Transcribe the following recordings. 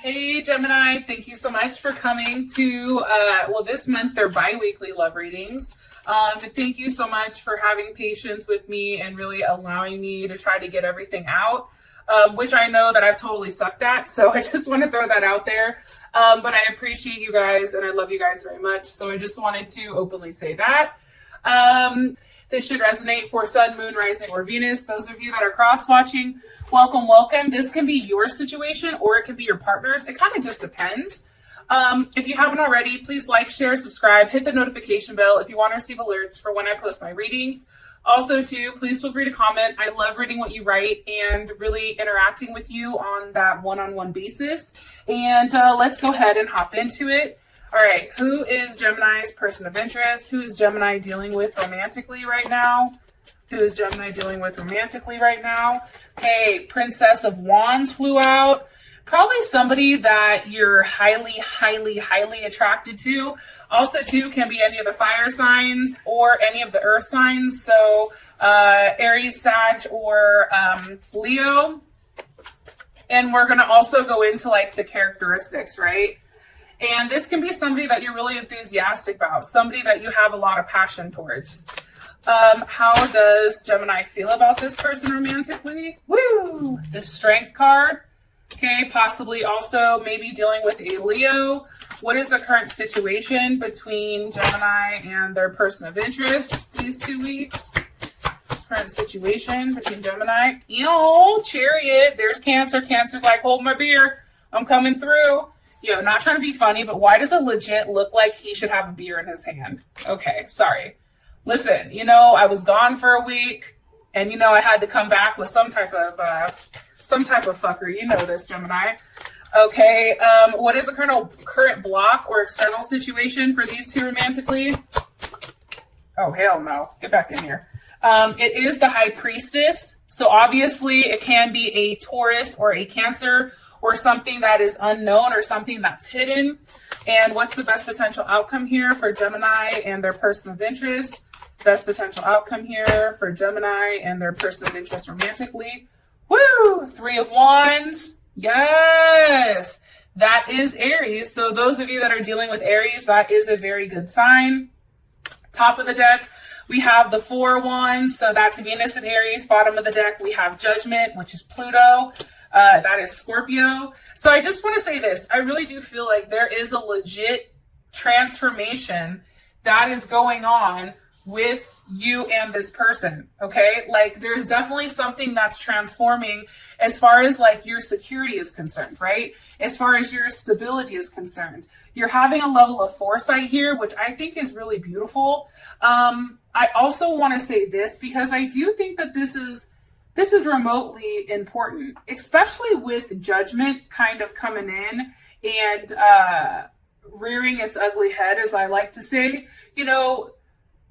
Hey Gemini, thank you so much for coming to, this month they're bi-weekly love readings. But thank you so much for having patience with me and really allowing me to try to get everything out, which I know that I've totally sucked at. So I just want to throw that out there. But I appreciate you guys and I love you guys very much. So I just wanted to openly say that. This should resonate for Sun, Moon, Rising, or Venus. Those of you that are cross-watching, welcome, welcome. This can be your situation or it can be your partner's. It kind of just depends. If you haven't already, please like, share, subscribe, hit the notification bell if you want to receive alerts for when I post my readings. Also, too, please feel free to comment. I love reading what you write and really interacting with you on that one-on-one basis. And let's go ahead and hop into it. All right, who is Gemini's person of interest? Who is Gemini dealing with romantically right now? Who is Gemini dealing with romantically right now? Okay, Princess of Wands flew out. Probably somebody that you're highly, highly, highly attracted to. Also, too, can be any of the fire signs or any of the earth signs. So, Aries, Sag, or Leo. And we're going to also go into, like, the characteristics, right? And this can be somebody that you're really enthusiastic about, somebody that you have a lot of passion towards. How does Gemini feel about this person romantically? Woo! The Strength card. Okay, possibly also maybe dealing with a Leo. What is the current situation between Gemini and their person of interest these 2 weeks? Current situation between Gemini. Ew, Chariot. There's Cancer. Cancer's like, hold my beer. I'm coming through. Yo, not trying to be funny, but why does it legit look like he should have a beer in his hand? Okay, sorry. Listen, I was gone for a week, and I had to come back with some type of fucker. You know this, Gemini. Okay, what is the current block or external situation for these two romantically? Oh, hell no. Get back in here. It is the High Priestess. So obviously it can be a Taurus or a Cancer or something that is unknown or something that's hidden. And what's the best potential outcome here for Gemini and their person of interest? Best potential outcome here for Gemini and their person of interest romantically. Woo! 3 of Wands. Yes! That is Aries. So those of you that are dealing with Aries, that is a very good sign. Top of the deck, we have the 4 of Wands. So that's Venus and Aries. Bottom of the deck, we have Judgment, which is Pluto. That is Scorpio. So I just want to say this. I really do feel like there is a legit transformation that is going on with you and this person. Okay. Like there's definitely something that's transforming as far as like your security is concerned, right? As far as your stability is concerned, you're having a level of foresight here, which I think is really beautiful. I also want to say this because I do think that this is remotely important, especially with Judgment kind of coming in and rearing its ugly head, as I like to say.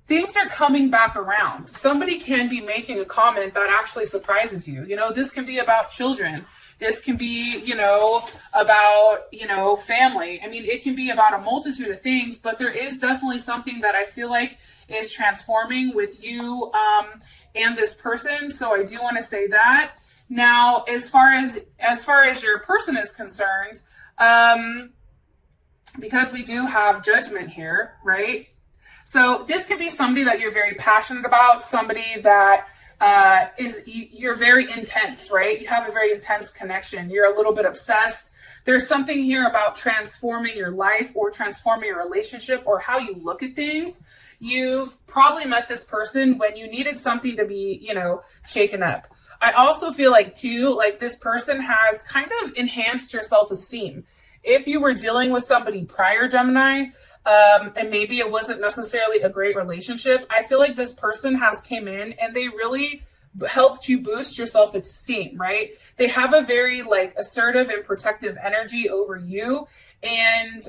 Things are coming back around. Somebody can be making a comment that actually surprises you. This can be about children. This can be, about, family. I mean, it can be about a multitude of things, but there is definitely something that I feel like is transforming with you and this person. So I do want to say that. Now, as far as your person is concerned, because we do have Judgment here, right? So this could be somebody that you're very passionate about, somebody that you're very intense, right? You have a very intense connection. You're a little bit obsessed. There's something here about transforming your life or transforming your relationship or how you look at things. You've probably met this person when you needed something to be, shaken up. I also feel like too, like this person has kind of enhanced your self-esteem. If you were dealing with somebody prior, Gemini, and maybe it wasn't necessarily a great relationship, I feel like this person has came in and they really helped you boost your self-esteem, right? They have a very like assertive and protective energy over you. And,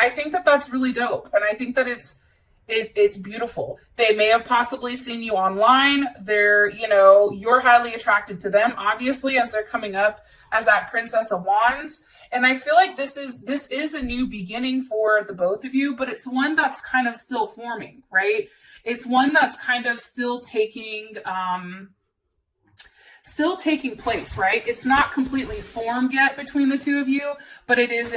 I think that that's really dope. And I think that it's beautiful. They may have possibly seen you online. You're highly attracted to them, obviously, as they're coming up as that Princess of Wands. And I feel like this is a new beginning for the both of you, but it's one that's kind of still forming, right? It's one that's kind of still taking still taking place, right? It's not completely formed yet between the two of you, but it is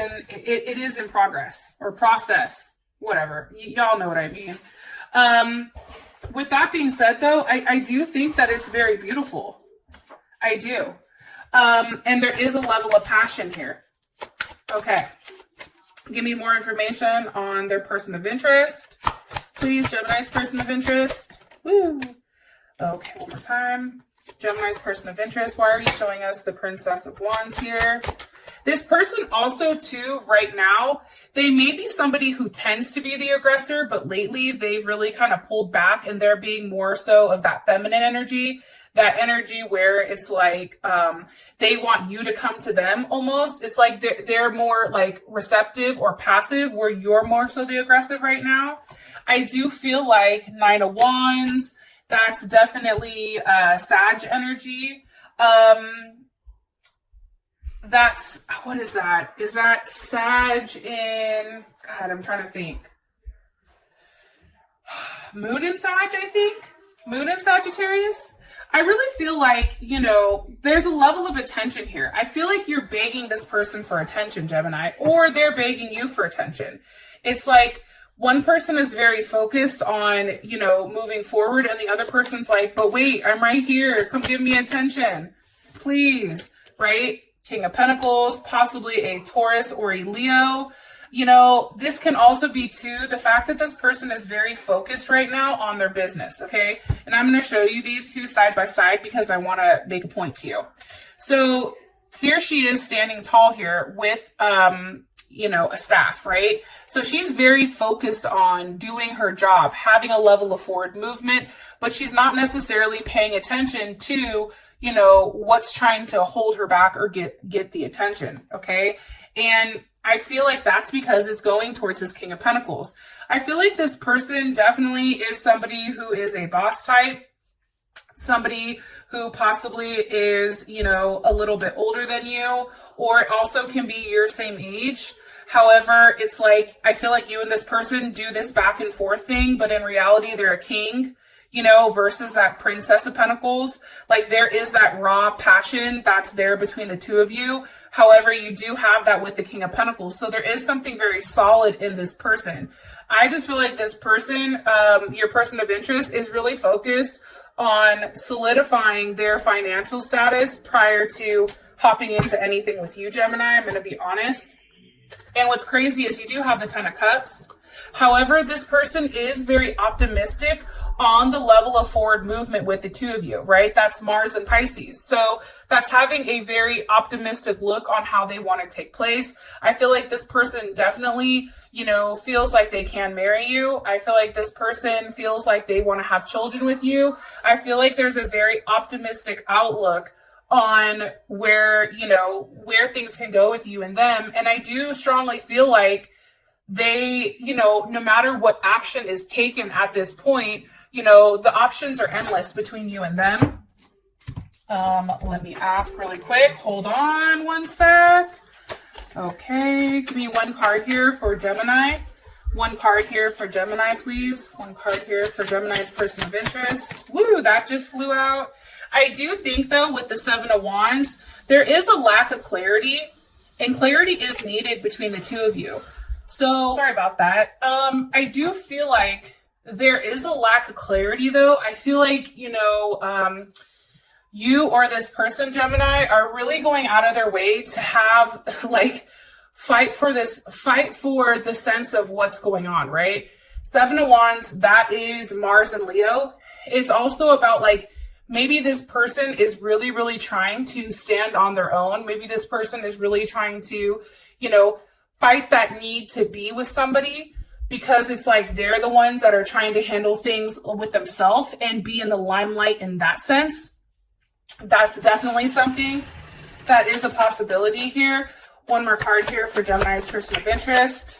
in progress or process, whatever. Y'all know what I mean. With that being said, though, I do think that it's very beautiful. I do. And there is a level of passion here. Okay. Give me more information on their person of interest. Please, Gemini's person of interest. Woo. Okay, one more time. Gemini's person of interest. Why are you showing us the Princess of Wands here? This person also, too, right now, they may be somebody who tends to be the aggressor, but lately they've really kind of pulled back and they're being more so of that feminine energy. That energy where it's like they want you to come to them almost. It's like they're more like receptive or passive where you're more so the aggressive right now. I do feel like 9 of Wands, that's definitely Sag energy. That's, what is that? Is that Sag in, God, I'm trying to think. Moon in Sag, I think. Moon in Sagittarius. I really feel like, you know, there's a level of attention here. I feel like you're begging this person for attention, Gemini, or they're begging you for attention. It's like one person is very focused on, you know, moving forward, and the other person's like, but wait, I'm right here. Come give me attention, please, right? King of Pentacles, possibly a Taurus or a Leo. You know, this can also be, too, the fact that this person is very focused right now on their business, okay? And I'm going to show you these two side by side because I want to make a point to you. So here she is standing tall here with, you know, a staff, right? So she's very focused on doing her job, having a level of forward movement, but she's not necessarily paying attention to, you know, what's trying to hold her back or get the attention, okay? And I feel like that's because it's going towards this King of Pentacles. I feel like this person definitely is somebody who is a boss type, somebody who possibly is, you know, a little bit older than you, or it also can be your same age. However, it's like, I feel like you and this person do this back and forth thing, but in reality, they're a king, you know, versus that Princess of Pentacles. Like, there is that raw passion that's there between the two of you. However, you do have that with the King of Pentacles. So there is something very solid in this person. I just feel like this person, your person of interest, is really focused on solidifying their financial status prior to hopping into anything with you, Gemini. I'm going to be honest. And what's crazy is you do have the 10 of Cups. However, this person is very optimistic on the level of forward movement with the two of you, right? That's Mars and Pisces. So that's having a very optimistic look on how they want to take place. I feel like this person definitely, you know, feels like they can marry you. I feel like this person feels like they want to have children with you. I feel like there's a very optimistic outlook on where, you know, where things can go with you and them. And I do strongly feel like they, you know, no matter what action is taken at this point, you know, the options are endless between you and them. Let me ask really quick. Hold on one sec. Okay, give me one card here for Gemini. One card here for Gemini, please. One card here for Gemini's person of interest. Woo, that just flew out. I do think, though, with the 7 of Wands, there is a lack of clarity, and clarity is needed between the two of you. So, sorry about that. I do feel like there is a lack of clarity, though. I feel like, you know, you or this person, Gemini, are really going out of their way to have, like, fight for the sense of what's going on, right? 7 of Wands, that is Mars and Leo. It's also about, like, maybe this person is really, really trying to stand on their own. Maybe this person is really trying to, you know, fight that need to be with somebody because it's like they're the ones that are trying to handle things with themselves and be in the limelight in that sense. That's definitely something that is a possibility here. One more card here for Gemini's person of interest.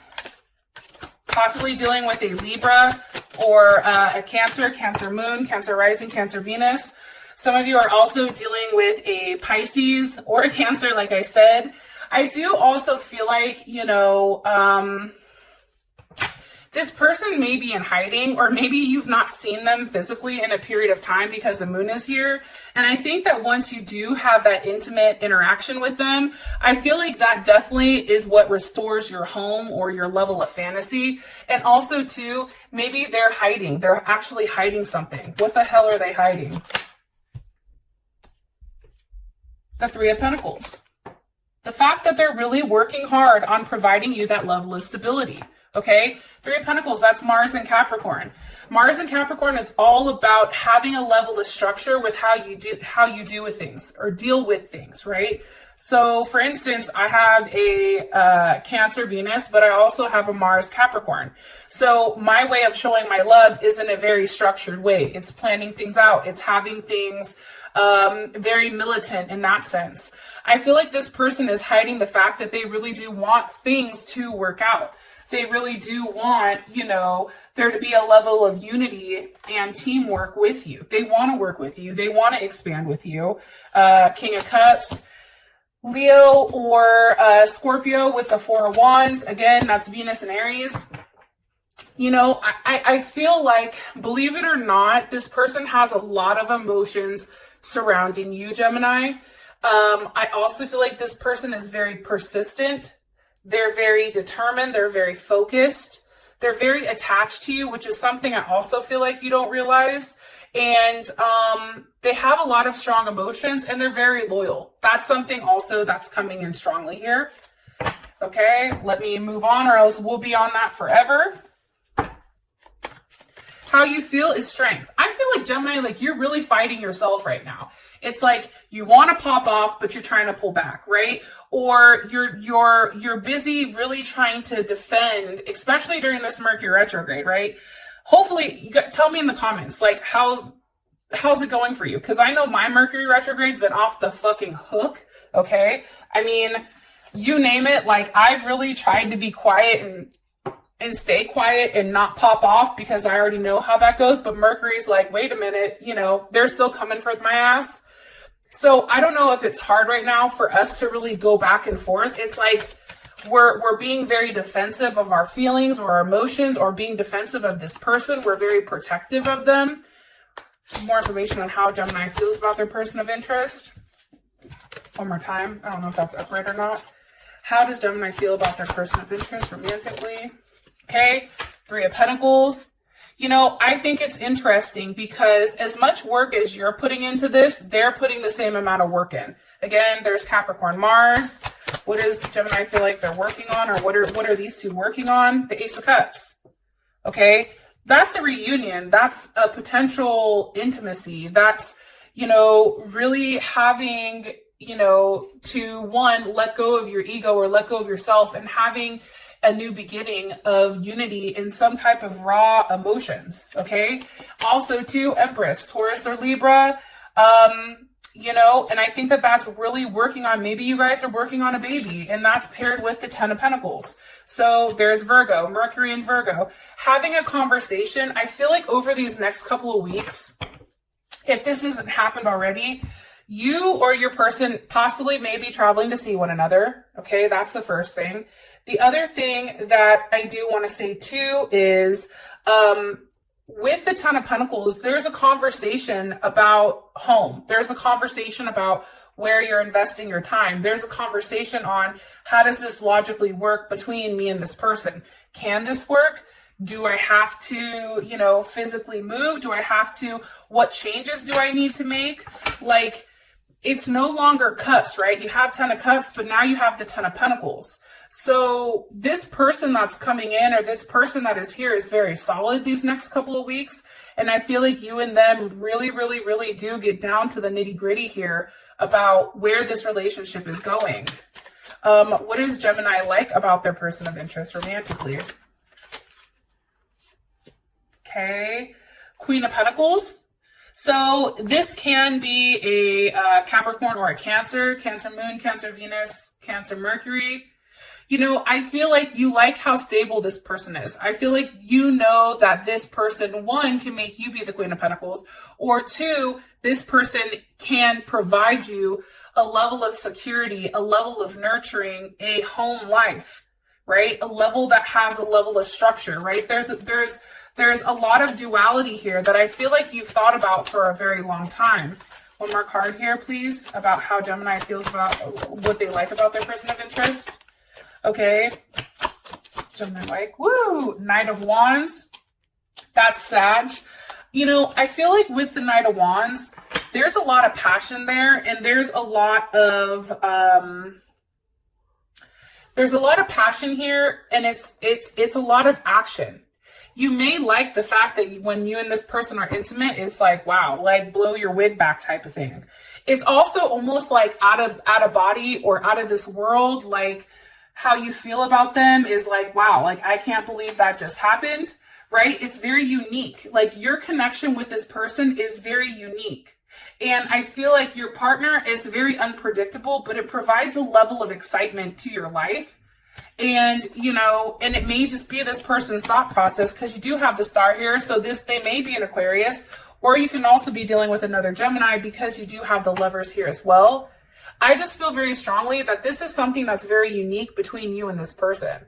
Possibly dealing with a Libra or a Cancer Moon, Cancer Rising, Cancer Venus. Some of you are also dealing with a Pisces or a Cancer, like I said. I do also feel like, you know, This person may be in hiding, or maybe you've not seen them physically in a period of time because the moon is here. And I think that once you do have that intimate interaction with them, I feel like that definitely is what restores your home or your level of fantasy. And also too, maybe they're hiding. They're actually hiding something. What the hell are they hiding? The Three of Pentacles. The fact that they're really working hard on providing you that level of stability. Okay, Three of Pentacles, that's Mars and Capricorn. Mars and Capricorn is all about having a level of structure with how you do with things or deal with things, right? So for instance, I have a Cancer Venus, but I also have a Mars Capricorn. So my way of showing my love is in a very structured way. It's planning things out. It's having things very militant in that sense. I feel like this person is hiding the fact that they really do want things to work out. They really do want, you know, there to be a level of unity and teamwork with you. They want to work with you. They want to expand with you. King of Cups, Leo or Scorpio with the Four of Wands. Again, that's Venus and Aries. You know, I feel like, believe it or not, this person has a lot of emotions surrounding you, Gemini. I also feel like this person is very persistent. They're very determined. They're very focused. They're very attached to you, which is something I also feel like you don't realize. And they have a lot of strong emotions, and they're very loyal. That's something also that's coming in strongly here. Okay, let me move on, or else we'll be on that forever. How you feel is strength. I feel like, Gemini, like you're really fighting yourself right now. It's like you want to pop off, but you're trying to pull back, right? Or you're busy really trying to defend, especially during this Mercury retrograde, right? Hopefully, tell me in the comments, like how's it going for you? Because I know my Mercury retrograde's been off the fucking hook. Okay, I mean, you name it. Like I've really tried to be quiet and stay quiet and not pop off because I already know how that goes. But Mercury's like, wait a minute, you know, they're still coming for my ass. So I don't know if it's hard right now for us to really go back and forth. It's like we're being very defensive of our feelings or our emotions, or being defensive of this person. We're very protective of them. More information on how Gemini feels about their person of interest. One more time. I don't know if that's upright or not. How does Gemini feel about their person of interest romantically? Okay, Three of Pentacles. You know, I think it's interesting because as much work as you're putting into this, they're putting the same amount of work in. Again, there's Capricorn Mars. What does Gemini feel like they're working on, or what are these two working on? The Ace of Cups. Okay, that's a reunion. That's a potential intimacy. That's, you know, really having, you know, to one, let go of your ego or let go of yourself and having a new beginning of unity in some type of raw emotions. Okay. Also too, Empress, Taurus or Libra, you know, and I think that that's really working on, maybe you guys are working on a baby, and that's paired with the Ten of Pentacles. So there's Virgo, Mercury and Virgo. Having a conversation, I feel like over these next couple of weeks, if this hasn't happened already, you or your person possibly may be traveling to see one another. Okay, that's the first thing. The other thing that I do want to say too is with the Ten of Pentacles, there's a conversation about home. There's a conversation about where you're investing your time. There's a conversation on how does this logically work between me and this person? Can this work? Do I have to, you know, physically move? Do I have to, what changes do I need to make? Like, it's no longer cups, right? You have Ten of Cups, but now you have the Ten of Pentacles. So this person that's coming in, or this person that is here, is very solid these next couple of weeks. And I feel like you and them really, really, really do get down to the nitty gritty here about where this relationship is going. What does Gemini like about their person of interest romantically? Okay, Queen of Pentacles. So this can be a Capricorn or a Cancer, Cancer Moon, Cancer Venus, Cancer Mercury. You know, I feel like you like how stable this person is. I feel like you know that this person, one, can make you be the Queen of Pentacles, or two, this person can provide you a level of security, a level of nurturing, a home life. right? A level that has a level of structure, right? There's a lot of duality here that I feel like you've thought about for a very long time. One more card here, please, about how Gemini feels about what they like about their person of interest. Okay. Gemini like, woo, Knight of Wands. That's Sag. You know, I feel like with the Knight of Wands, there's a lot of passion there, and there's a lot of passion here, and it's a lot of action. You may like the fact that when you and this person are intimate, it's like, wow, like blow your wig back type of thing. It's also almost like out of body or out of this world, like how you feel about them is like, wow, like I can't believe that just happened, right? It's very unique. Like your connection with this person is very unique. And I feel like your partner is very unpredictable, but it provides a level of excitement to your life. And, you know, and it may just be this person's thought process because you do have the star here. So they may be an Aquarius, or you can also be dealing with another Gemini because you do have the Lovers here as well. I just feel very strongly that this is something that's very unique between you and this person,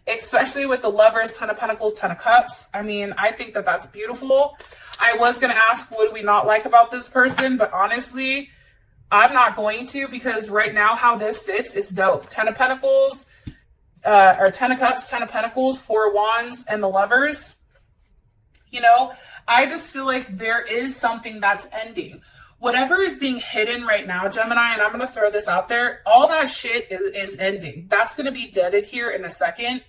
especially with the Lovers, Ten of Pentacles, Ten of Cups. I mean, I think that that's beautiful. I was going to ask, what do we not like about this person? But honestly, I'm not going to, because right now how this sits is dope. Ten of Pentacles, or Ten of Cups, Ten of Pentacles, Four of Wands, and the Lovers. You know, I just feel like there is something that's ending. Whatever is being hidden right now, Gemini, and I'm going to throw this out there, all that shit is ending. That's going to be deaded here in a second.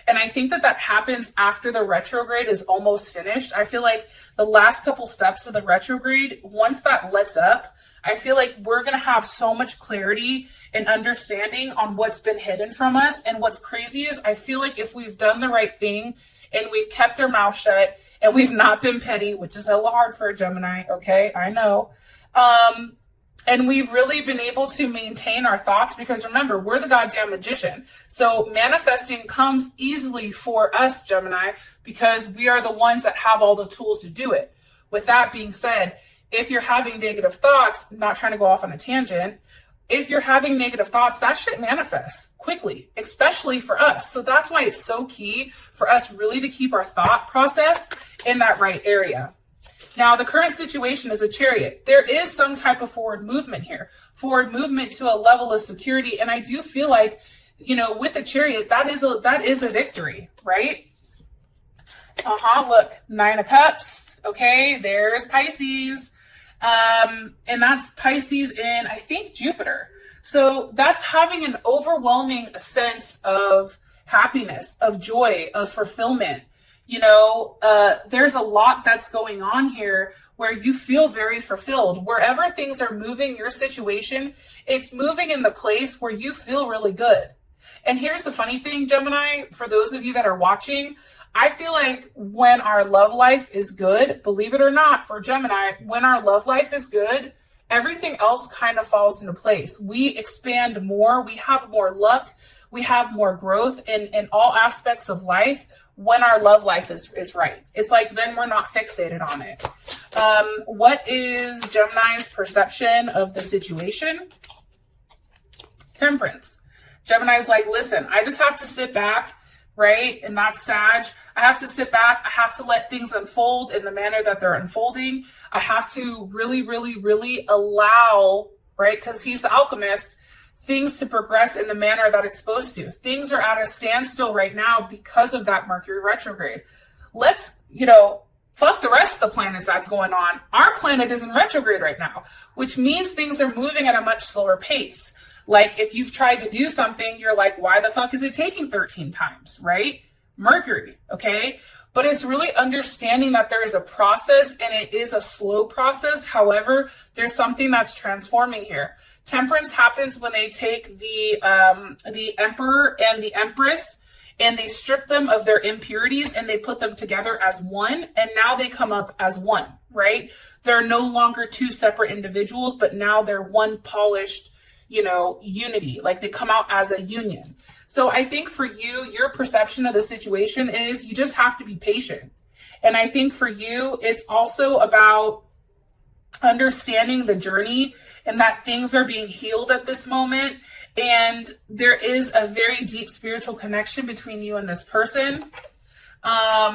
And I think that that happens after the retrograde is almost finished. I feel like the last couple steps of the retrograde, once that lets up, I feel like we're going to have so much clarity and understanding on what's been hidden from us. And what's crazy is I feel like if we've done the right thing and we've kept our mouth shut and we've not been petty, which is hella hard for a Gemini, okay, I know. And we've really been able to maintain our thoughts, because remember, we're the goddamn magician. So manifesting comes easily for us, Gemini, because we are the ones that have all the tools to do it. With that being said, if you're having negative thoughts, not trying to go off on a tangent, if you're having negative thoughts, that shit manifests quickly, especially for us. So that's why it's so key for us really to keep our thought process in that right area. Now, the current situation is a Chariot. There is some type of forward movement here, forward movement to a level of security. And I do feel like, you know, with a Chariot, that is a victory, right? Look, Nine of Cups. Okay, there's Pisces. And that's Pisces in, I think, Jupiter. So that's having an overwhelming sense of happiness, of joy, of fulfillment. You know, there's a lot that's going on here where you feel very fulfilled. Wherever things are moving, your situation, it's moving in the place where you feel really good. And here's the funny thing, Gemini, for those of you that are watching, I feel like when our love life is good, believe it or not, for Gemini, when our love life is good, everything else kind of falls into place. We expand more, we have more luck, we have more growth in all aspects of life when our love life is right. It's like then we're not fixated on it. What is Gemini's perception of the situation? Temperance. Gemini's like, listen, I just have to sit back, right? And that's Sag. I have to sit back. I have to let things unfold in the manner that they're unfolding. I have to really, really, really allow, right? Because he's the alchemist, things to progress in the manner that it's supposed to. Things are at a standstill right now because of that Mercury retrograde. Let's, you know, fuck the rest of the planets that's going on. Our planet is in retrograde right now, which means things are moving at a much slower pace. Like if you've tried to do something, you're like, why the fuck is it taking 13 times, right? Mercury, okay? But it's really understanding that there is a process and it is a slow process. However, there's something that's transforming here. Temperance happens when they take the Emperor and the Empress and they strip them of their impurities and they put them together as one, and now they come up as one, right? They're no longer two separate individuals, but now they're one polished, you know, unity. Like they come out as a union. So I think for you, your perception of the situation is you just have to be patient. And I think for you, it's also about understanding the journey and that things are being healed at this moment. And there is a very deep spiritual connection between you and this person. How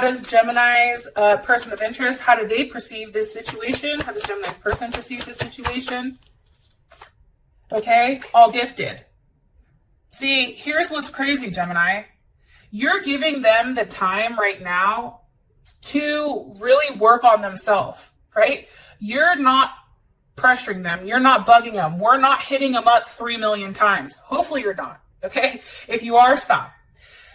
does Gemini's person of interest, how do they perceive this situation? How does Gemini's person perceive this situation? Okay, all gifted. See, here's what's crazy, Gemini. You're giving them the time right now to really work on themselves, right? You're not pressuring them. You're not bugging them. We're not hitting them up 3 million times. Hopefully you're not, okay? If you are, stop.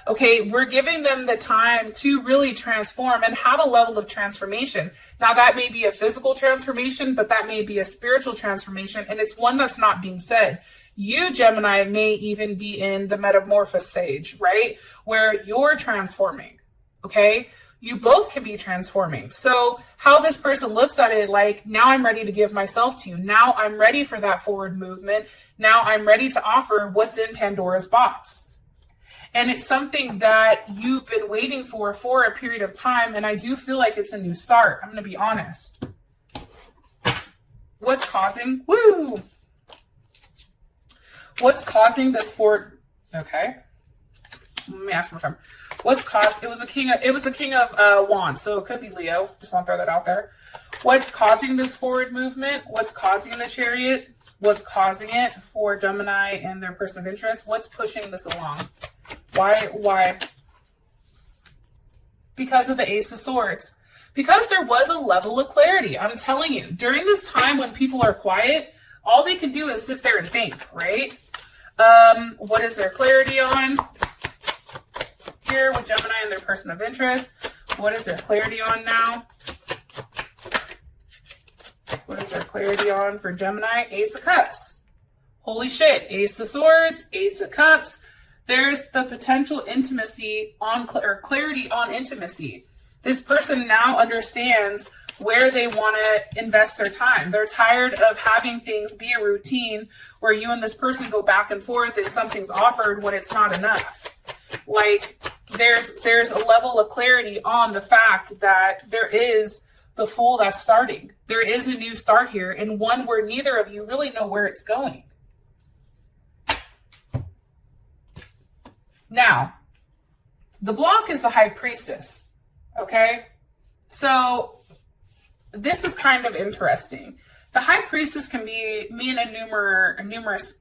Okay, we're giving them the time to really transform and have a level of transformation. Now, that may be a physical transformation, but that may be a spiritual transformation, and it's one that's not being said. You, Gemini, may even be in the metamorphosis stage, right? Where you're transforming, okay? You both can be transforming. So how this person looks at it, like, now I'm ready to give myself to you. Now I'm ready for that forward movement. Now I'm ready to offer what's in Pandora's box. And it's something that you've been waiting for a period of time. And I do feel like it's a new start. I'm going to be honest. What's causing? What's causing this forward? Okay. Let me ask one more time. What's caused? It was a king of wands. So it could be Leo. Just want to throw that out there. What's causing this forward movement? What's causing the chariot? What's causing it for Gemini and their person of interest? What's pushing this along? Why? Because of the Ace of Swords. Because there was a level of clarity. I'm telling you, during this time when people are quiet, all they can do is sit there and think, right? What is their clarity on? Here with Gemini and their person of interest. What is their clarity on now? What is their clarity on for Gemini? Ace of Cups. Holy shit. Ace of Swords, Ace of Cups. There's the potential intimacy on, or clarity on intimacy. This person now understands where they want to invest their time. They're tired of having things be a routine where you and this person go back and forth and something's offered when it's not enough. Like, there's a level of clarity on the fact that there is the Fool that's starting. There is a new start here, and one where neither of you really know where it's going. Now, the block is the High Priestess, okay? So this is kind of interesting. The High Priestess can mean numerous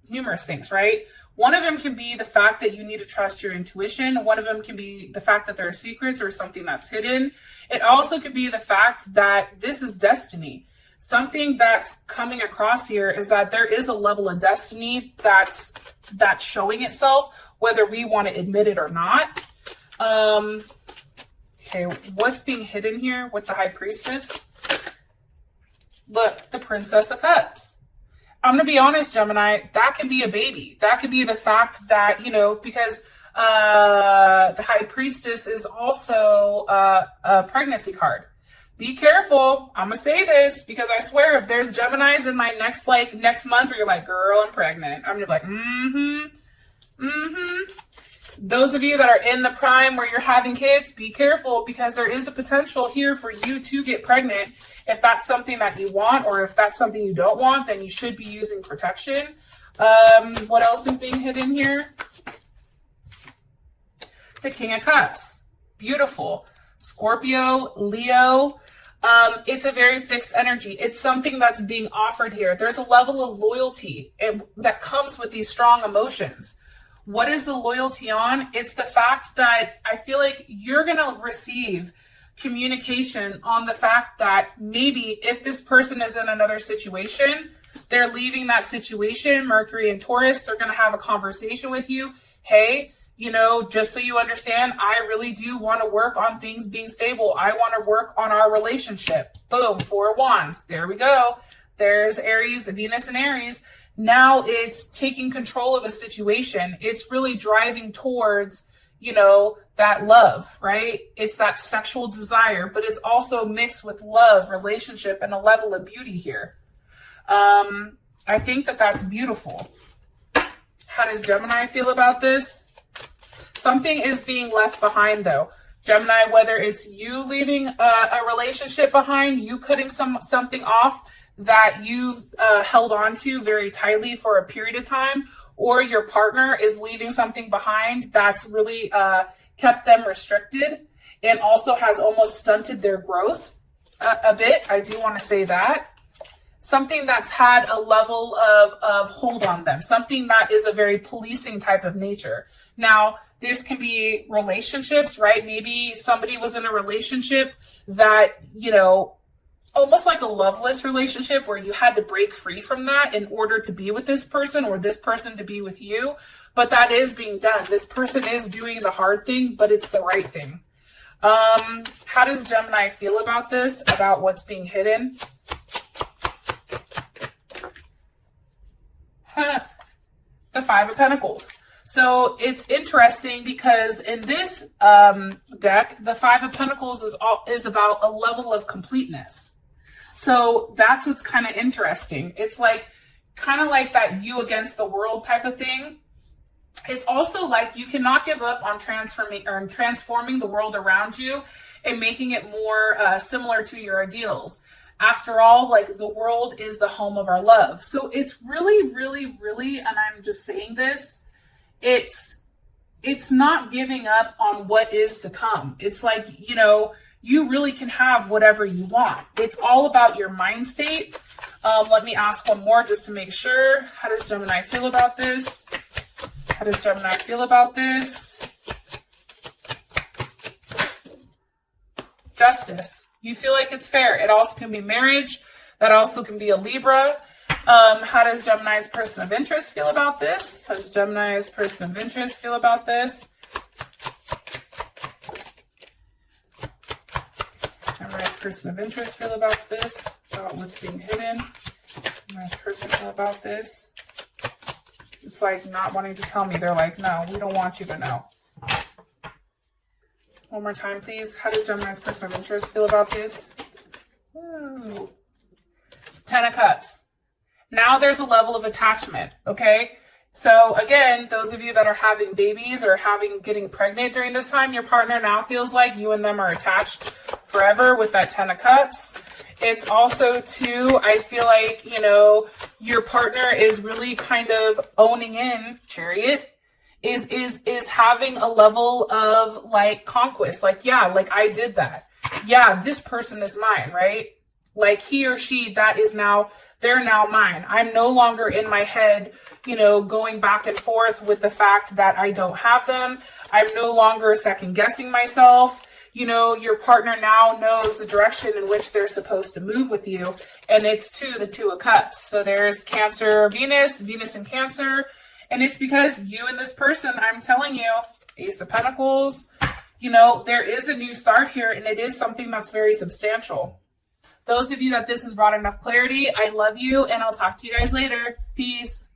things, right? One of them can be the fact that you need to trust your intuition. One of them can be the fact that there are secrets or something that's hidden. It also could be the fact that this is destiny. Something that's coming across here is that there is a level of destiny that's showing itself, whether we want to admit it or not. Okay, what's being hidden here with the High Priestess? Look, the Princess of Cups. I'm going to be honest, Gemini, that can be a baby. That could be the fact that, because the High Priestess is also a pregnancy card. Be careful. I'm going to say this because I swear if there's Geminis in my next month where you're like, girl, I'm pregnant. I'm going to be like, Those of you that are in the prime where you're having kids, be careful because there is a potential here for you to get pregnant. If that's something that you want, or if that's something you don't want, then you should be using protection. What else is being hidden here? The King of Cups. Beautiful. Scorpio, Leo. It's a very fixed energy. It's something that's being offered here. There's a level of loyalty that comes with these strong emotions. What is the loyalty on? It's the fact that I feel like you're going to receive communication on the fact that maybe if this person is in another situation, they're leaving that situation, Mercury and Taurus, they're going to have a conversation with you. Hey, just so you understand, I really do want to work on things being stable. I want to work on our relationship. Boom, 4 of Wands. There we go. There's Aries, Venus and Aries. Now it's taking control of a situation. It's really driving towards, that love, right? It's that sexual desire, but it's also mixed with love, relationship, and a level of beauty here. I think that that's beautiful. How does Gemini feel about this? Something is being left behind, though. Gemini, whether it's you leaving a relationship behind, you cutting something off, that you've held on to very tightly for a period of time, or your partner is leaving something behind that's really kept them restricted and also has almost stunted their growth a bit. I do want to say that. Something that's had a level of hold on them, something that is a very policing type of nature. Now, this can be relationships, right? Maybe somebody was in a relationship that, you know, almost like a loveless relationship where you had to break free from that in order to be with this person or this person to be with you. But that is being done. This person is doing the hard thing, but it's the right thing. How does Gemini feel about this, about what's being hidden? The Five of Pentacles. So it's interesting because in this deck, the Five of Pentacles is about a level of completeness. So that's what's kind of interesting. It's like kind of like that you against the world type of thing. It's also like you cannot give up on transforming the world around you and making it more similar to your ideals. After all, like, the world is the home of our love. So it's really, really, really, and I'm just saying this, it's not giving up on what is to come. It's like, you know, you really can have whatever you want. It's all about your mind state. Let me ask one more just to make sure. How does Gemini feel about this? How does Gemini feel about this? Justice. You feel like it's fair. It also can be marriage. That also can be a Libra. How does Gemini's person of interest feel about this? How does Gemini's person of interest feel about this? Gemini's person of interest feel about this? About what's being hidden? Gemini's person feel about this? It's like not wanting to tell me. They're like, no, we don't want you to know. One more time, please. How does Gemini's person of interest feel about this? Ooh. 10 of Cups. Now there's a level of attachment, okay? So again, those of you that are having babies or getting pregnant during this time, your partner now feels like you and them are attached forever with that 10 of Cups. It's also too, I feel like, you know, your partner is really kind of owning in, Chariot, is having a level of like conquest. Like, yeah, like I did that. Yeah, this person is mine, right? Like he or she, that is now, they're now mine. I'm no longer in my head, you know, going back and forth with the fact that I don't have them. I'm no longer second guessing myself. You know, your partner now knows the direction in which they're supposed to move with you. And it's the Two of Cups. So there's Cancer, Venus in Cancer. And it's because you and this person, I'm telling you, Ace of Pentacles, you know, there is a new start here, and it is something that's very substantial. Those of you that this has brought enough clarity, I love you, and I'll talk to you guys later. Peace.